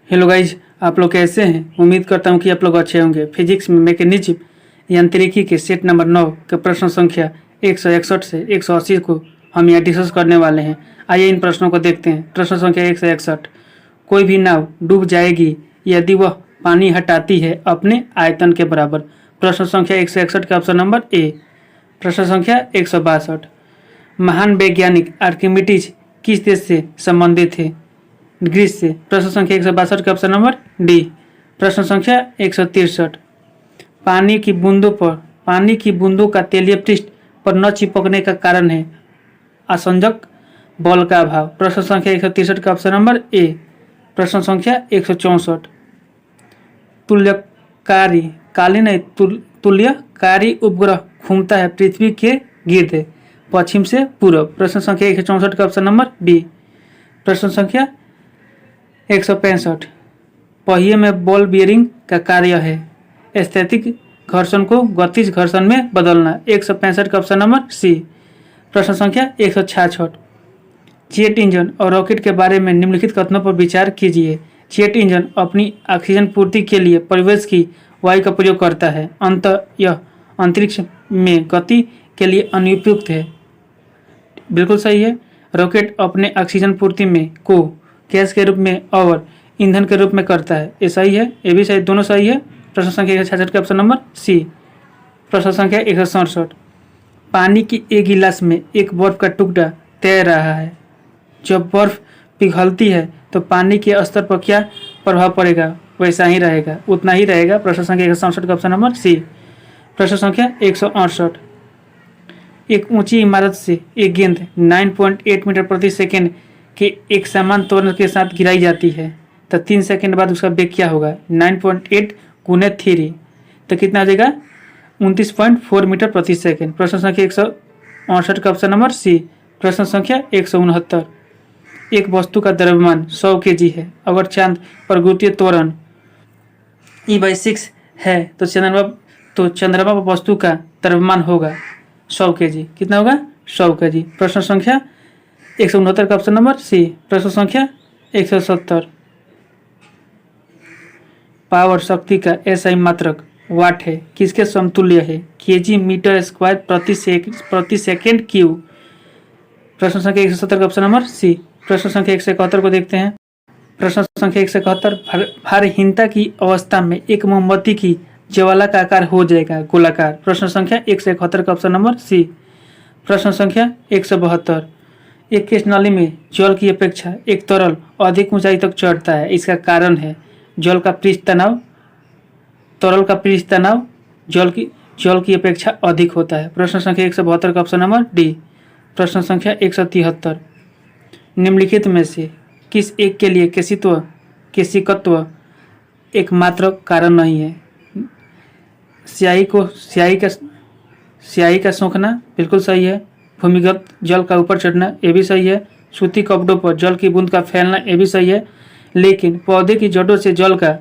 Hello guys, आप लोग कैसे हैं। उम्मीद करता हूं कि आप लोग अच्छे होंगे। फिजिक्स में मैकेनिज्म यांत्रिकी के सेट नंबर 9 के प्रश्न संख्या 161 से 180 को हम यहाँ डिस्कस करने वाले हैं। आइए इन प्रश्नों को देखते हैं। प्रश्न संख्या 161, कोई भी नाव डूब जाएगी यदि वह पानी हटाती है अपने आयतन के बराबर। प्रश्न संख्या 161 का ऑप्शन नंबर ए। प्रश्न संख्या 162, महान वैज्ञानिक आर्किमिडीज किस देश से संबंधित थे। ग्रीस से। प्रश्न संख्या 162 का ऑप्शन नंबर डी। प्रश्न संख्या 163, पानी की बूंदों का तेलीय पृष्ठ पर न चिपकने का कारण है असंजक बल का अभाव। प्रश्न संख्या 163 का ऑप्शन नंबर ए। प्रश्न संख्या 164, तुल्यकारी उपग्रह घूमता है पृथ्वी के गिर्द पश्चिम से पूर्व। प्रश्न संख्या 164 का ऑप्शन नंबर बी। प्रश्न संख्या 165, पहिए में बॉल बियरिंग का कार्य है स्थैतिक घर्षण को गतिज घर्षण में बदलना। 165 का ऑप्शन नंबर सी। प्रश्न संख्या 166, जेट इंजन और रॉकेट के बारे में निम्नलिखित कथनों पर विचार कीजिए। जेट इंजन अपनी ऑक्सीजन पूर्ति के लिए परिवेश की वायु का प्रयोग करता है, अतः यह अंतरिक्ष में गति के लिए अनुपयुक्त है। बिल्कुल सही है। रॉकेट अपने ऑक्सीजन पूर्ति में को गैस के रूप में और ईंधन के रूप में करता है, ये सही है, ये भी सही, दोनों सही है। प्रश्न संख्या 166 का ऑप्शन नंबर सी। प्रश्न संख्या 167, पानी की एक गिलास में एक बर्फ का टुकड़ा तैर रहा है। जब बर्फ पिघलती है तो पानी के स्तर पर क्या प्रभाव पड़ेगा। वैसा ही रहेगा, उतना ही रहेगा। प्रश्न संख्या 167 का ऑप्शन नंबर सी। प्रश्न संख्या 168, एक ऊंची इमारत से एक गेंद 9.8 मीटर प्रति सेकेंड के एक समान त्वरण के साथ गिराई जाती है तो 3 सेकंड बाद उसका वेग क्या होगा। 9.8 गुने 3 तो कितना हो जाएगा 29.4 मीटर प्रति सेकेंड। प्रश्न संख्या 168 का ऑप्शन नंबर सी। प्रश्न संख्या 169, एक वस्तु का द्रव्यमान 100 kg है। अगर चांद पर गुरुत्वीय त्वरण E/6 है तो चंद्रमा पर वस्तु का द्रव्यमान होगा 100 kg। कितना होगा 100 kg। प्रश्न संख्या 169 का ऑप्शन नंबर सी। प्रश्न संख्या 170, पावर शक्ति का एसआई मात्रक वाट है, किसके समतुल्य है। केजी मीटर स्क्वायर प्रति सेकेंड क्यूब। प्रश्न संख्या 170 का ऑप्शन नंबर सी। प्रश्न संख्या 171 को देखते हैं। प्रश्न संख्या 171, भारहीनता की अवस्था में एक मोमबत्ती की ज्वाला का आकार हो जाएगा गोलाकार। प्रश्न संख्या 171 का ऑप्शन नंबर सी। प्रश्न संख्या 172, एक केश नाली में जल की अपेक्षा एक तरल अधिक ऊंचाई तक चढ़ता है, इसका कारण है जल का पृष्ठ तनाव, तरल का पृष्ठ तनाव जल की अपेक्षा अधिक होता है। प्रश्न संख्या 172 का ऑप्शन नंबर डी। प्रश्न संख्या 173, निम्नलिखित में से किस एक के लिए केशिकत्व एकमात्र कारण नहीं है। स्याही का सूखना बिल्कुल सही है। भूमिगत जल का ऊपर चढ़ना, ये भी सही है। सूती कपड़ों पर जल की बूंद का फैलना, ये भी सही है। लेकिन पौधे की जड़ों से जल का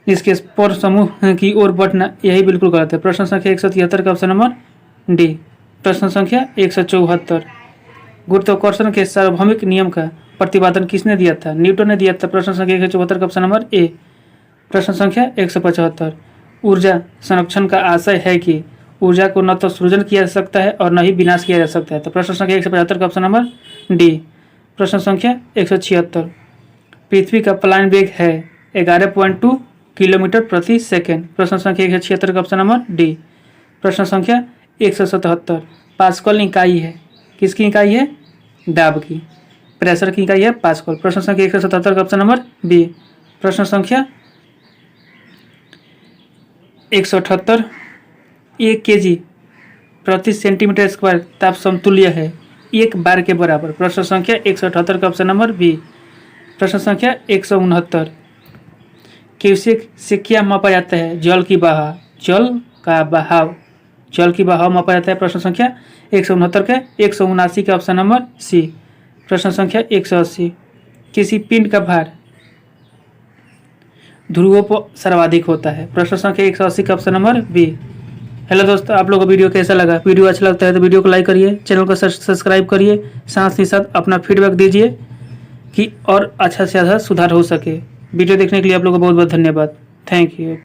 इसके स्पर समूह की ओर बढ़ना, यही बिल्कुल गलत है। प्रश्न संख्या 173 का ऑप्शन नंबर डी। प्रश्न संख्या 174, गुरुत्वाकर्षण के सार्वभौमिक नियम का प्रतिपादन किसने दिया था। न्यूटन ने दिया था। प्रश्न संख्या 174 का ऑप्शन नंबर ए। प्रश्न संख्या 175, ऊर्जा संरक्षण का आशय है कि ऊर्जा को न तो सृजन किया जा सकता है और न ही विनाश किया जा सकता है। तो प्रश्न संख्या 175 का ऑप्शन नंबर डी। प्रश्न संख्या 176, पृथ्वी का पलायन वेग है 11.2 किलोमीटर प्रति सेकेंड। प्रश्न संख्या 176 का ऑप्शन नंबर डी। प्रश्न संख्या 177, पास्कल इकाई है, किसकी इकाई है, दाब की, प्रेशर की इकाई है पास्कल। प्रश्न संख्या 177 का ऑप्शन नंबर बी। प्रश्न संख्या 178, 1 kg प्रति सेंटीमीटर स्क्वायर ताप समतुल्य है 1 बार के बराबर। प्रश्न संख्या 178 का ऑप्शन नंबर बी। प्रश्न संख्या 169, क्यूसेक से क्या मापा जाता है। जल की बहाव मापा जाता है। प्रश्न संख्या 169 के 179 का ऑप्शन नंबर सी। प्रश्न संख्या 180, किसी पिंड का भार ध्रुवों पर सर्वाधिक होता है। प्रश्न संख्या 180 का ऑप्शन नंबर बी। हेलो दोस्तों, आप लोगों को वीडियो कैसा लगा। वीडियो अच्छा लगता है तो वीडियो को लाइक करिए, चैनल को सब्सक्राइब करिए, साथ ही साथ अपना फीडबैक दीजिए कि और अच्छा से अच्छा सुधार हो सके। वीडियो देखने के लिए आप लोगों का बहुत बहुत धन्यवाद। Thank you.